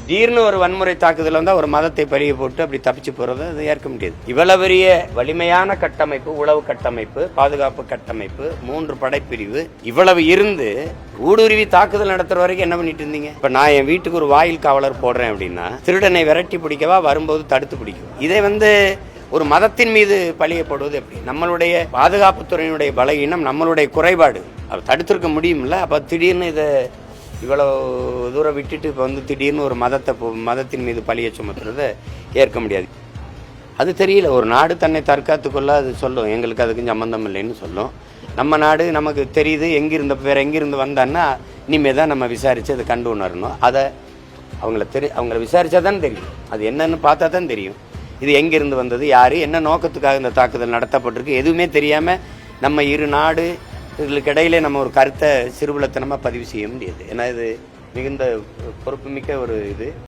திடீர்னு ஒரு வன்முறை தாக்குதல் வந்தால் ஒரு மதத்தை பறிய போட்டு அப்படி தப்பிச்சு போறது அது ஏற்க முடியாது. இவ்வளவு பெரிய வலிமையான கட்டமைப்பு, உளவு கட்டமைப்பு, பாதுகாப்பு கட்டமைப்பு, 3 படைப்பிரிவு இவ்வளவு இருந்து ஊடுருவி தாக்குதல் நடத்துற வரைக்கும் என்ன பண்ணிட்டு இருந்தீங்க? இப்ப நான் என் வீட்டுக்கு ஒரு வாயில் காவலர் போடுறேன் அப்படின்னா திருடனை விரட்டி பிடிக்கவா, வரும்போது தடுத்து பிடிக்கும். இதை ஒரு மதத்தின் மீது பழியப்படுவது எப்படி? நம்மளுடைய பாதுகாப்புத்துறையினுடைய பலகீனம், நம்மளுடைய குறைபாடு. அதை தடுத்திருக்க முடியும்ல. அப்ப திடீர்னு இதை இவ்வளோ தூரம் விட்டுட்டு இப்போ திடீர்னு ஒரு மதத்தின் மீது பழிய சுமத்துறதை ஏற்க முடியாது. அது தெரியல. ஒரு நாடு தன்னை தற்காத்துக்கொள்ள அது சொல்லும், எங்களுக்கு அதுக்கு சம்பந்தம் இல்லைன்னு சொல்லும். நம்ம நாடு நமக்கு தெரியுது, வேற எங்கிருந்து வந்தான்னா இனிமேல் தான் நம்ம விசாரித்து அதை கண்டு உணரணும். அதை அவங்கள விசாரித்தா தான் தெரியும், அது என்னன்னு பார்த்தா தான் தெரியும். இது எங்கிருந்து வந்தது, யார், என்ன நோக்கத்துக்காக இந்த தாக்குதல் நடத்தப்பட்டிருக்கு, எதுவுமே தெரியாமல் நம்ம இரு நாடு இதுக்கு இடையிலே நம்ம ஒரு கருத்தை சிறுபுலத்தனமாக பதிவு செய்ய முடியாது. ஏன்னா இது மிகுந்த பொறுப்புமிக்க ஒரு இது.